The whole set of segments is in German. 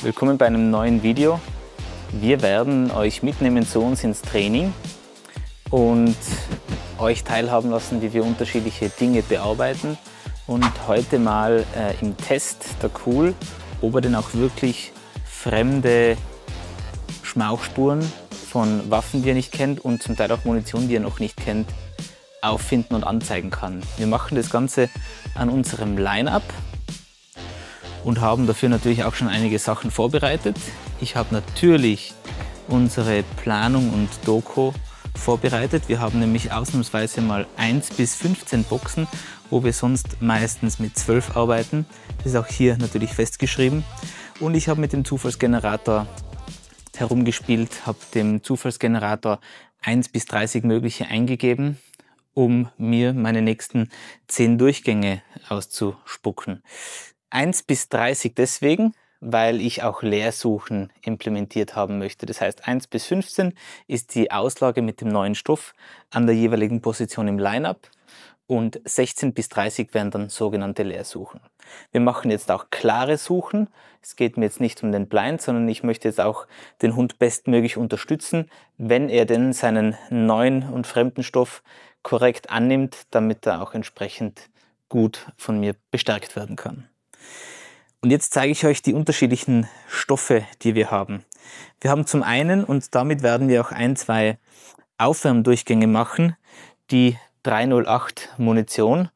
Willkommen bei einem neuen Video. Wir werden euch mitnehmen zu uns ins Training und euch teilhaben lassen, wie wir unterschiedliche Dinge bearbeiten. Und heute mal im Test der Kuhl, ob er denn auch wirklich fremde Schmauchspuren von Waffen, die er nicht kennt, und zum Teil auch Munition, die er noch nicht kennt, auffinden und anzeigen kann. Wir machen das Ganze an unserem Line-Up und haben dafür natürlich auch schon einige Sachen vorbereitet. Ich habe natürlich unsere Planung und Doku vorbereitet. Wir haben nämlich ausnahmsweise mal 1 bis 15 Boxen, wo wir sonst meistens mit 12 arbeiten. Das ist auch hier natürlich festgeschrieben. Und ich habe mit dem Zufallsgenerator herumgespielt, habe dem Zufallsgenerator 1 bis 30 mögliche eingegeben, um mir meine nächsten 10 Durchgänge auszuspucken. 1 bis 30 deswegen, weil ich auch Leersuchen implementiert haben möchte. Das heißt, 1 bis 15 ist die Auslage mit dem neuen Stoff an der jeweiligen Position im Line-Up und 16 bis 30 wären dann sogenannte Leersuchen. Wir machen jetzt auch klare Suchen. Es geht mir jetzt nicht um den Blind, sondern ich möchte jetzt auch den Hund bestmöglich unterstützen, wenn er denn seinen neuen und fremden Stoff korrekt annimmt, damit er auch entsprechend gut von mir bestärkt werden kann. Und jetzt zeige ich euch die unterschiedlichen Stoffe, die wir haben. Wir haben zum einen, und damit werden wir auch 1, 2 Aufwärmdurchgänge machen, die 308 Munition.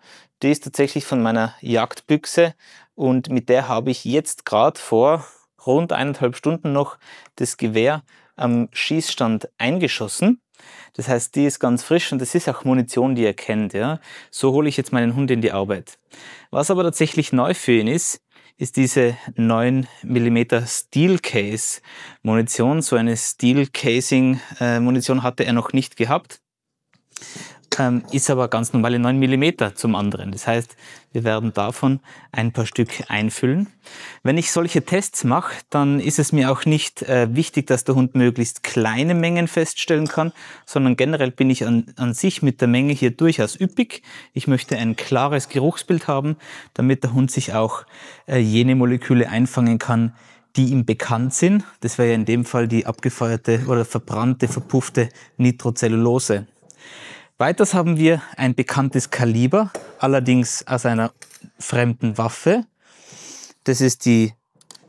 Die ist tatsächlich von meiner Jagdbüchse und mit der habe ich jetzt gerade vor rund 1,5 Stunden noch das Gewehr am Schießstand eingeschossen. Das heißt, die ist ganz frisch und das ist auch Munition, die ihr kennt. Ja? So hole ich jetzt meinen Hund in die Arbeit. Was aber tatsächlich neu für ihn ist diese 9 mm Steel Case Munition. So eine Steel Casing Munition hatte er noch nicht gehabt. Ist aber ganz normale 9 mm zum anderen. Das heißt, wir werden davon ein paar Stück einfüllen. Wenn ich solche Tests mache, dann ist es mir auch nicht wichtig, dass der Hund möglichst kleine Mengen feststellen kann, sondern generell bin ich an sich mit der Menge hier durchaus üppig. Ich möchte ein klares Geruchsbild haben, damit der Hund sich auch jene Moleküle einfangen kann, die ihm bekannt sind. Das wäre ja in dem Fall die abgefeuerte oder verbrannte, verpuffte Nitrocellulose. Weiters haben wir ein bekanntes Kaliber, allerdings aus einer fremden Waffe. Das ist die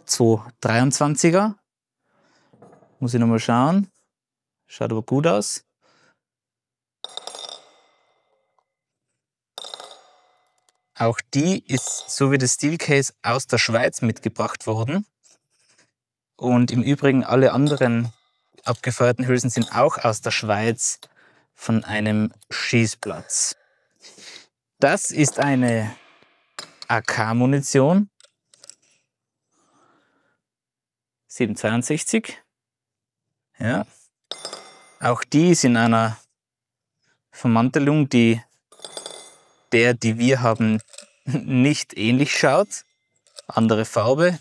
223er. Muss ich nochmal schauen. Schaut aber gut aus. Auch die ist, so wie das Steelcase, aus der Schweiz mitgebracht worden. Und im Übrigen alle anderen abgefeuerten Hülsen sind auch aus der Schweiz von einem Schießplatz. Das ist eine AK-Munition, 762. Ja. Auch die ist in einer Vermantelung, die wir haben, nicht ähnlich schaut. Andere Farbe.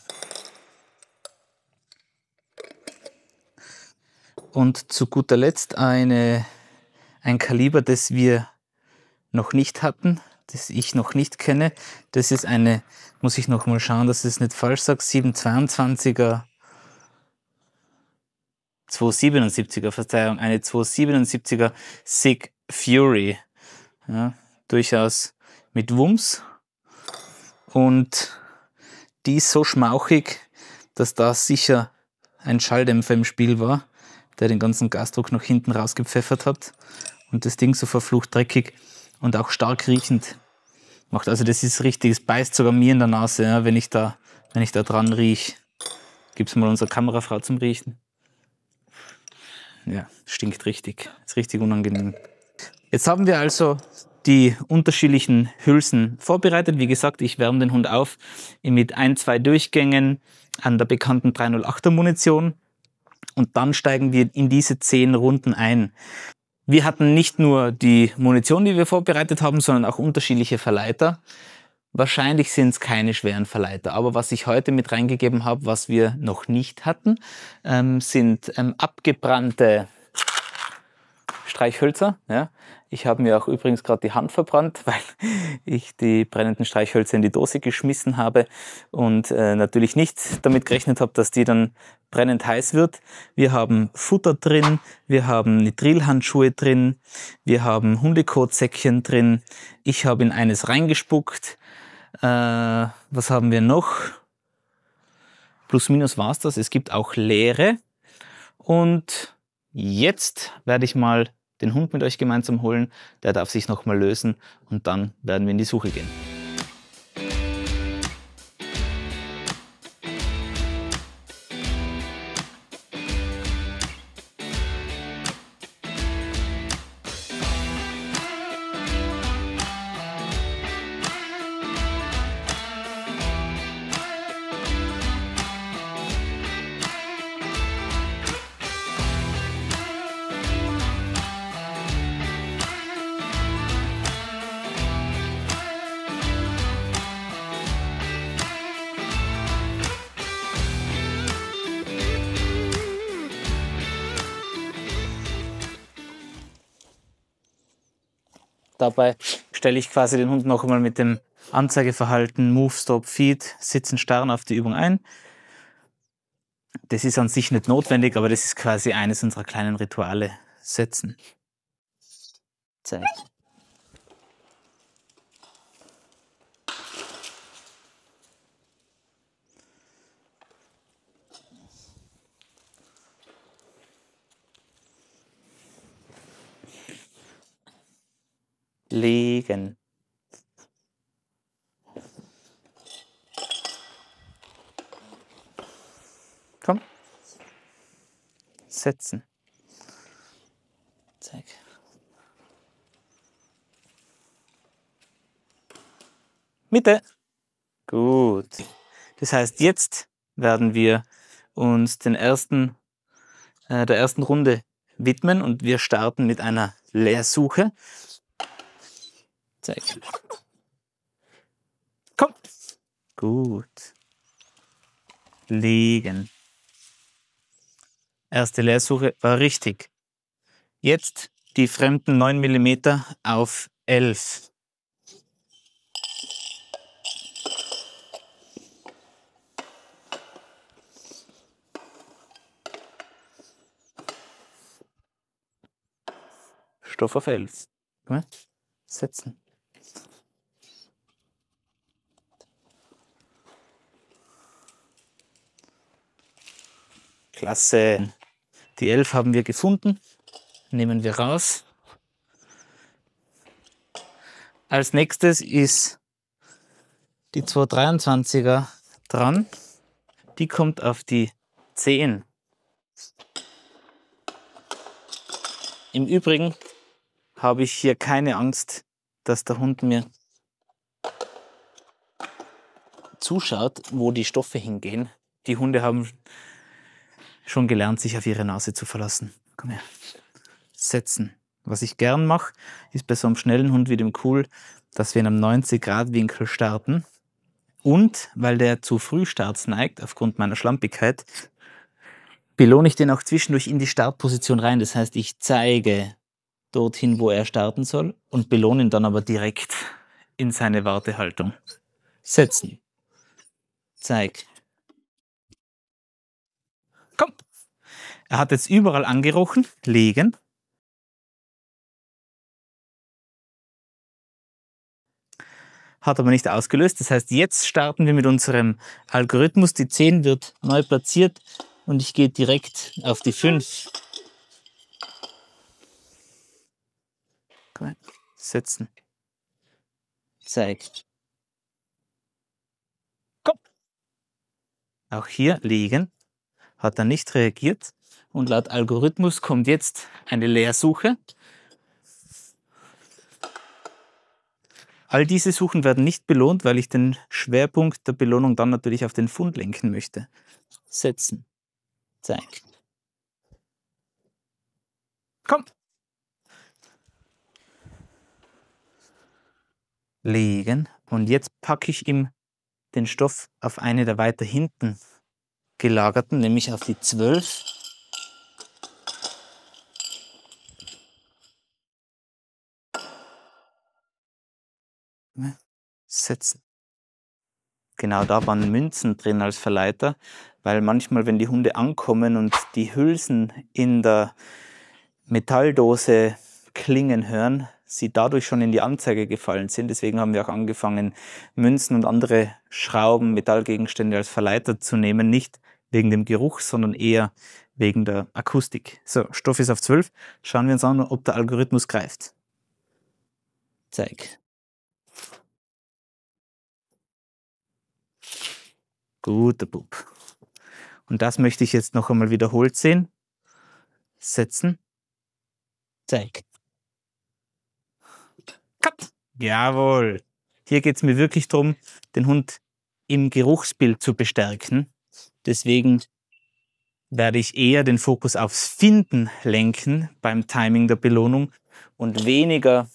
Und zu guter Letzt ein Kaliber, das wir noch nicht hatten, das ich noch nicht kenne. Das ist eine, muss ich noch mal schauen, dass ich es nicht falsch sage, 722er, 277er, Verzeihung, eine 277er Sig Fury. Ja, durchaus mit Wumms. Und die ist so schmauchig, dass da sicher ein Schalldämpfer im Spiel war, der den ganzen Gasdruck nach hinten rausgepfeffert hat und das Ding so verflucht dreckig und auch stark riechend macht. Also das ist richtig, es beißt sogar mir in der Nase, ja, wenn ich da dran rieche. Gib's mal unserer Kamerafrau zum Riechen. Ja, stinkt richtig, ist richtig unangenehm. Jetzt haben wir also die unterschiedlichen Hülsen vorbereitet. Wie gesagt, ich wärme den Hund auf mit 1, 2 Durchgängen an der bekannten 308er Munition. Und dann steigen wir in diese 10 Runden ein. Wir hatten nicht nur die Munition, die wir vorbereitet haben, sondern auch unterschiedliche Verleiter. Wahrscheinlich sind es keine schweren Verleiter, aber was ich heute mit reingegeben habe, was wir noch nicht hatten, sind abgebrannte Streichhölzer. Ja. Ich habe mir auch übrigens gerade die Hand verbrannt, weil ich die brennenden Streichhölzer in die Dose geschmissen habe und natürlich nicht damit gerechnet habe, dass die dann brennend heiß wird. Wir haben Futter drin, wir haben Nitrilhandschuhe drin, wir haben Hundekotsäckchen drin. Ich habe in eines reingespuckt. Was haben wir noch? Plus minus war es das. Es gibt auch leere. Und jetzt werde ich mal den Hund mit euch gemeinsam holen. Der darf sich noch mal lösen und dann werden wir in die Suche gehen. Dabei stelle ich quasi den Hund noch einmal mit dem Anzeigeverhalten Move, Stop, Feed, Sitzen, Starren auf die Übung ein. Das ist an sich nicht notwendig, aber das ist quasi eines unserer kleinen Rituale. Setzen. Zeig. Legen. Komm. Setzen. Zeig. Mitte. Gut. Das heißt, jetzt werden wir uns der ersten Runde widmen und wir starten mit einer Leersuche. Zeig. Komm. Gut. Legen. Erste Leersuche war richtig. Jetzt die fremden 9 mm auf 11. Stoff auf 11. Setzen. Klasse. Die 11 haben wir gefunden. Nehmen wir raus. Als nächstes ist die 223er dran. Die kommt auf die 10. Im Übrigen habe ich hier keine Angst, dass der Hund mir zuschaut, wo die Stoffe hingehen. Die Hunde haben schon gelernt, sich auf ihre Nase zu verlassen. Komm her. Setzen. Was ich gern mache, ist bei so einem schnellen Hund wie dem Cool, dass wir in einem 90-Grad-Winkel starten. Und weil der zu Frühstarts neigt, aufgrund meiner Schlampigkeit, belohne ich den auch zwischendurch in die Startposition rein. Das heißt, ich zeige dorthin, wo er starten soll und belohne ihn dann aber direkt in seine Wartehaltung. Setzen. Zeig. Komm. Er hat jetzt überall angerochen. Legen. Hat aber nicht ausgelöst. Das heißt, jetzt starten wir mit unserem Algorithmus. Die 10 wird neu platziert und ich gehe direkt auf die 5. Komm, setzen. Zeig. Komm. Auch hier liegen. Hat er nicht reagiert. Und laut Algorithmus kommt jetzt eine Leersuche. All diese Suchen werden nicht belohnt, weil ich den Schwerpunkt der Belohnung dann natürlich auf den Fund lenken möchte. Setzen. Zeig. Komm. Legen. Und jetzt packe ich ihm den Stoff auf eine der weiter hinten gelagerten, nämlich auf die 12. Setzen. Genau, da waren Münzen drin als Verleiter, weil manchmal, wenn die Hunde ankommen und die Hülsen in der Metalldose klingen hören, sie dadurch schon in die Anzeige gefallen sind. Deswegen haben wir auch angefangen, Münzen und andere Schrauben, Metallgegenstände als Verleiter zu nehmen. Nicht wegen dem Geruch, sondern eher wegen der Akustik. So, Stoff ist auf 12. Schauen wir uns an, ob der Algorithmus greift. Zeig. Guter Bub. Und das möchte ich jetzt noch einmal wiederholt sehen. Setzen. Zeig. Cut. Jawohl. Hier geht es mir wirklich darum, den Hund im Geruchsbild zu bestärken. Deswegen werde ich eher den Fokus aufs Finden lenken beim Timing der Belohnung und weniger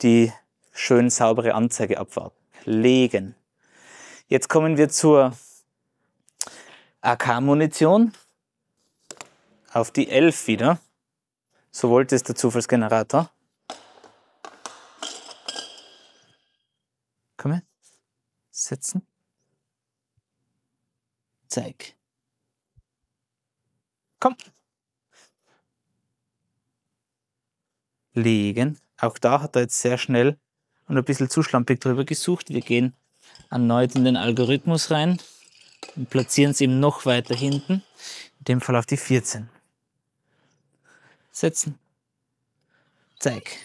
die schön saubere Anzeige abwarten. Legen. Jetzt kommen wir zur AK-Munition. Auf die 11 wieder. So wollte es der Zufallsgenerator. Komm her. Setzen. Zeig. Komm. Legen. Auch da hat er jetzt sehr schnell und ein bisschen zu schlampig drüber gesucht. Wir gehen erneut in den Algorithmus rein und platzieren es ihm noch weiter hinten. In dem Fall auf die 14. Setzen. Zeig.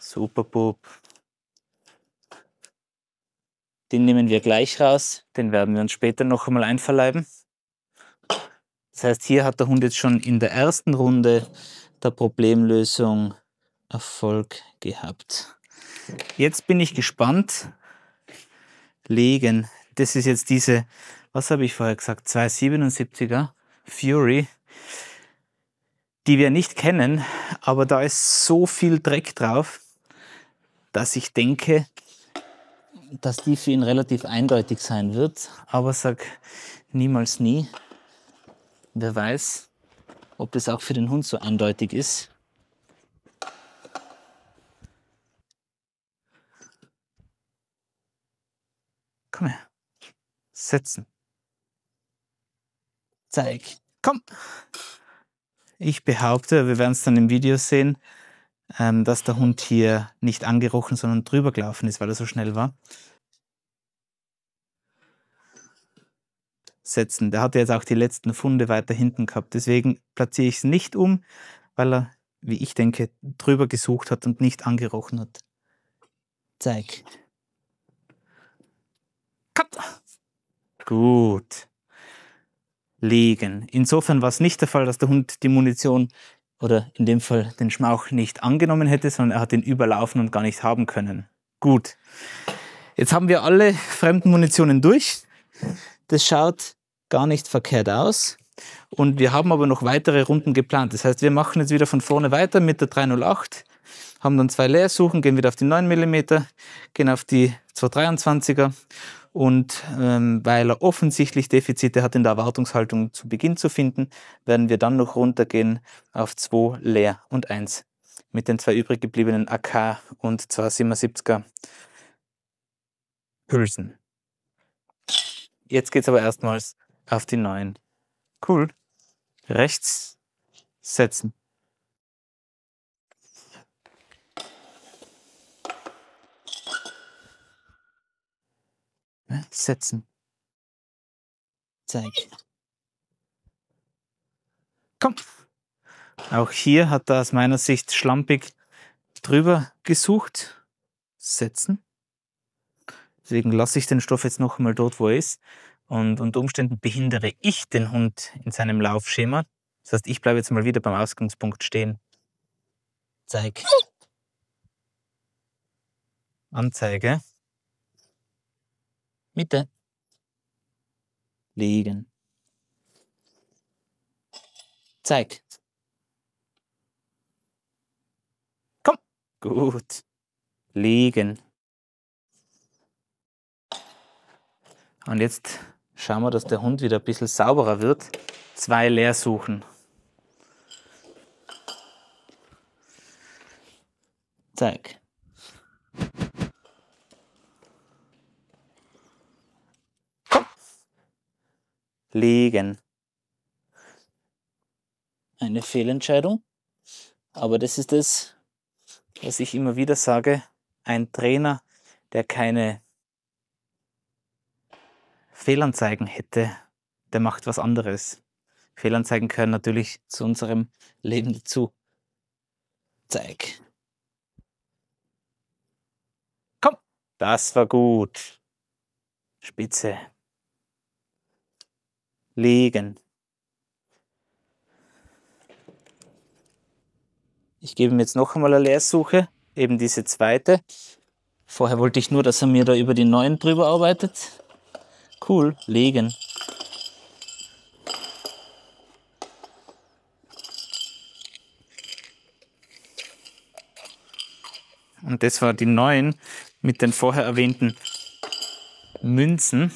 Super Bub. Den nehmen wir gleich raus. Den werden wir uns später noch einmal einverleiben. Das heißt, hier hat der Hund jetzt schon in der ersten Runde der Problemlösung Erfolg gehabt. Jetzt bin ich gespannt. Legen. Das ist jetzt diese, was habe ich vorher gesagt, 277er Fury, die wir nicht kennen, aber da ist so viel Dreck drauf, dass ich denke, dass die für ihn relativ eindeutig sein wird. Aber sag niemals nie. Wer weiß, ob das auch für den Hund so eindeutig ist. Komm her. Setzen. Zeig. Komm. Ich behaupte, wir werden es dann im Video sehen, dass der Hund hier nicht angerochen, sondern drüber gelaufen ist, weil er so schnell war. Setzen. Der hatte jetzt auch die letzten Funde weiter hinten gehabt. Deswegen platziere ich es nicht um, weil er, wie ich denke, drüber gesucht hat und nicht angerochen hat. Zeig. Cut. Gut. Legen. Insofern war es nicht der Fall, dass der Hund die Munition oder in dem Fall den Schmauch nicht angenommen hätte, sondern er hat ihn überlaufen und gar nicht haben können. Gut. Jetzt haben wir alle fremden Munitionen durch. Das schaut gar nicht verkehrt aus. Und wir haben aber noch weitere Runden geplant. Das heißt, wir machen jetzt wieder von vorne weiter mit der 308, haben dann 2 Leersuchen, gehen wieder auf die 9 mm, gehen auf die 223er. Und weil er offensichtlich Defizite hat in der Erwartungshaltung zu Beginn zu finden, werden wir dann noch runtergehen auf 2 Leer und 1 mit den 2 übrig gebliebenen AK und 277er Hülsen. Jetzt geht es aber erstmals auf die 9. Cool. Rechts setzen. Setzen. Zeig. Komm. Auch hier hat er aus meiner Sicht schlampig drüber gesucht. Setzen. Deswegen lasse ich den Stoff jetzt noch einmal dort, wo er ist. Und unter Umständen behindere ich den Hund in seinem Laufschema. Das heißt, ich bleibe jetzt mal wieder beim Ausgangspunkt stehen. Zeig. Anzeige. Mitte. Liegen. Zeig. Komm. Gut. Liegen. Und jetzt schauen wir, dass der Hund wieder ein bisschen sauberer wird. 2 Leersuchen. Zeig. Komm. Liegen. Eine Fehlentscheidung. Aber das ist das, was ich immer wieder sage. Ein Trainer, der keine Fehlanzeigen hätte, der macht was anderes. Fehlanzeigen gehören natürlich zu unserem Leben dazu. Zeig. Komm, das war gut. Spitze. Liegen. Ich gebe ihm jetzt noch einmal eine Leersuche, eben diese zweite. Vorher wollte ich nur, dass er mir da über die 9 drüber arbeitet. Cool, liegen. Und das war die 9 mit den vorher erwähnten Münzen.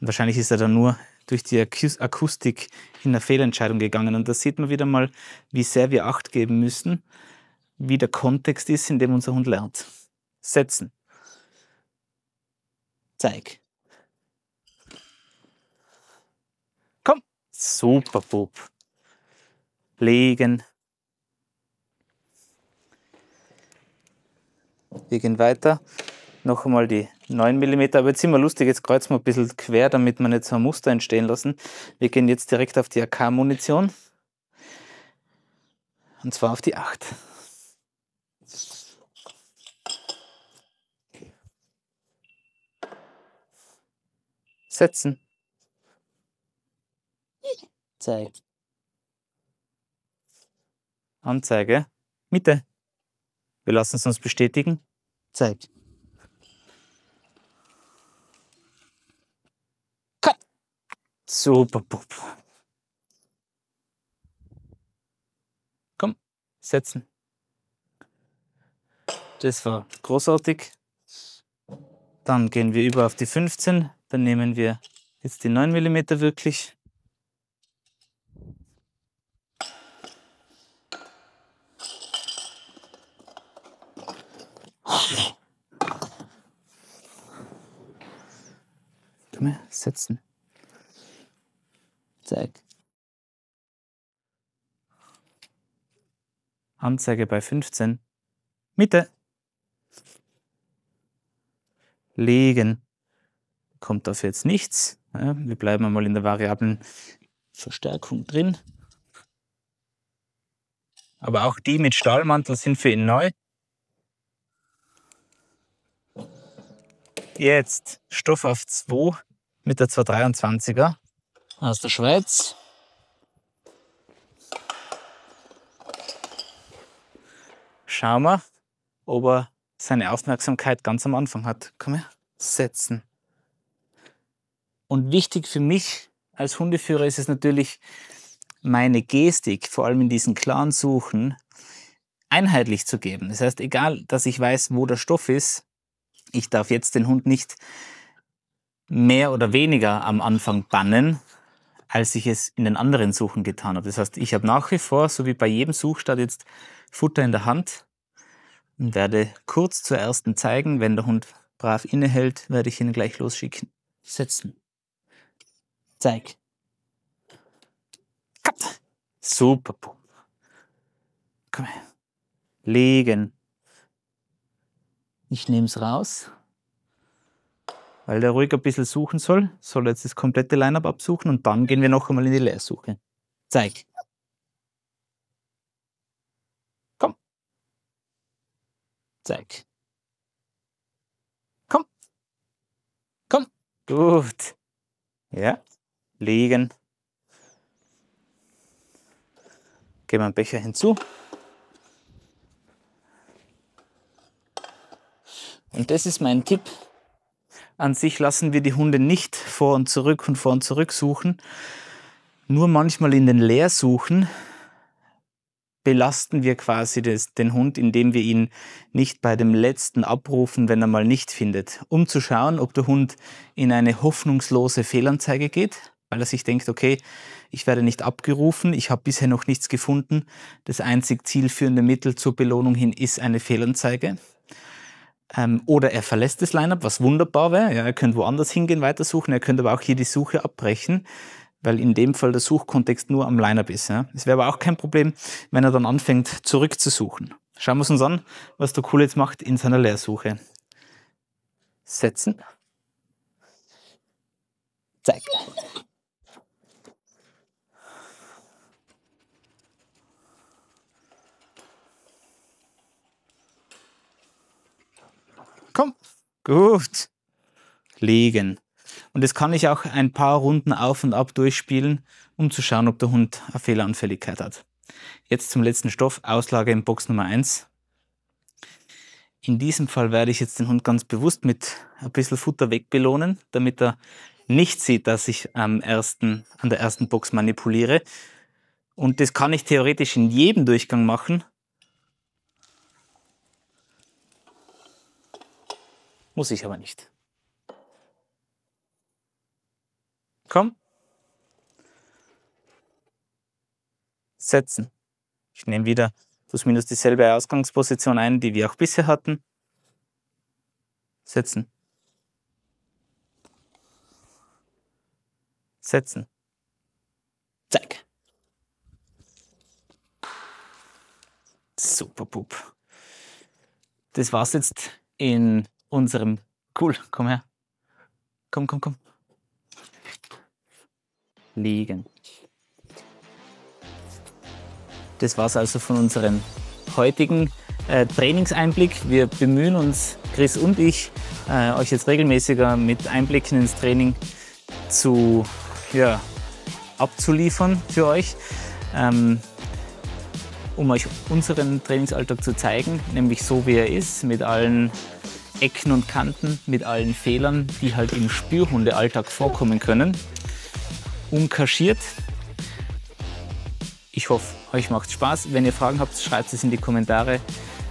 Und wahrscheinlich ist er dann nur durch die Akustik in eine Fehlentscheidung gegangen. Und da sieht man wieder mal, wie sehr wir Acht geben müssen, wie der Kontext ist, in dem unser Hund lernt. Setzen. Zeig. Komm. Super, Bub. Legen. Wir gehen weiter. Noch einmal die 9 mm. Aber jetzt immer lustig, jetzt kreuzen wir ein bisschen quer, damit wir nicht so ein Muster entstehen lassen. Wir gehen jetzt direkt auf die AK-Munition. Und zwar auf die 8. Setzen. Zeig. Anzeige. Mitte. Wir lassen es uns bestätigen. Zeig. Cut. Super, Bub. Komm, setzen. Das war großartig. Dann gehen wir über auf die 15. Dann nehmen wir jetzt die 9 mm wirklich. Komm her, setzen. Zeig. Anzeige bei 15. Mitte. Legen. Kommt dafür jetzt nichts. Ja, wir bleiben einmal in der variablen Verstärkung drin. Aber auch die mit Stahlmantel sind für ihn neu. Jetzt Stoff auf 2 mit der 223er aus der Schweiz. Schauen wir, ob er seine Aufmerksamkeit ganz am Anfang hat. Komm her, setzen. Und wichtig für mich als Hundeführer ist es natürlich, meine Gestik, vor allem in diesen klaren Suchen, einheitlich zu geben. Das heißt, egal, dass ich weiß, wo der Stoff ist, ich darf jetzt den Hund nicht mehr oder weniger am Anfang bannen, als ich es in den anderen Suchen getan habe. Das heißt, ich habe nach wie vor, so wie bei jedem Suchstart, jetzt Futter in der Hand und werde kurz zur ersten zeigen. Wenn der Hund brav innehält, werde ich ihn gleich losschicken. Setzen. Zeig. Cut. Super. Komm her. Legen. Ich nehme es raus, weil der ruhig ein bisschen suchen soll. Soll jetzt das komplette Line-Up absuchen und dann gehen wir noch einmal in die Leersuche. Zeig. Komm. Zeig. Komm. Komm. Gut. Ja. Liegen. Geben wir einen Becher hinzu. Und das ist mein Tipp. An sich lassen wir die Hunde nicht vor und zurück suchen. Nur manchmal in den Leersuchen belasten wir quasi den Hund, indem wir ihn nicht bei dem letzten abrufen, wenn er mal nicht findet. Um zu schauen, ob der Hund in eine hoffnungslose Fehlanzeige geht weil er sich denkt, okay, ich werde nicht abgerufen, ich habe bisher noch nichts gefunden. Das einzig zielführende Mittel zur Belohnung hin ist eine Fehlanzeige. Oder er verlässt das Line-Up, was wunderbar wäre. Ja, er könnte woanders hingehen, weitersuchen. Er könnte aber auch hier die Suche abbrechen, weil in dem Fall der Suchkontext nur am Line-Up ist. Ja. Es wäre aber auch kein Problem, wenn er dann anfängt, zurückzusuchen. Schauen wir es uns an, was der Cool jetzt macht in seiner Leersuche. Setzen. Zeig. Komm. Gut. Liegen. Und das kann ich auch ein paar Runden auf und ab durchspielen, um zu schauen, ob der Hund eine Fehleranfälligkeit hat. Jetzt zum letzten Stoff, Auslage in Box Nummer 1. In diesem Fall werde ich jetzt den Hund ganz bewusst mit ein bisschen Futter wegbelohnen, damit er nicht sieht, dass ich an der ersten Box manipuliere. Und das kann ich theoretisch in jedem Durchgang machen. Muss ich aber nicht. Komm. Setzen. Ich nehme wieder plus minus dieselbe Ausgangsposition ein, die wir auch bisher hatten. Setzen. Setzen. Zeig. Super Pup. Das war's jetzt in unserem... Cool, komm her. Komm, komm, komm. Liegen. Das war's also von unserem heutigen Trainingseinblick. Wir bemühen uns, Chris und ich, euch jetzt regelmäßiger mit Einblicken ins Training abzuliefern für euch, um euch unseren Trainingsalltag zu zeigen, nämlich so wie er ist, mit allen Ecken und Kanten, mit allen Fehlern, die halt im Spürhundealltag vorkommen können. Unkaschiert. Ich hoffe, euch macht Spaß. Wenn ihr Fragen habt, schreibt es in die Kommentare.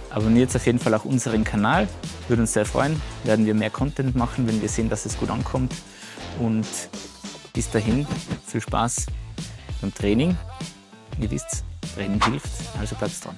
Abonniert auf jeden Fall auch unseren Kanal. Würde uns sehr freuen. Werden wir mehr Content machen, wenn wir sehen, dass es gut ankommt. Und bis dahin, viel Spaß beim Training. Ihr wisst, Training hilft, also bleibt dran.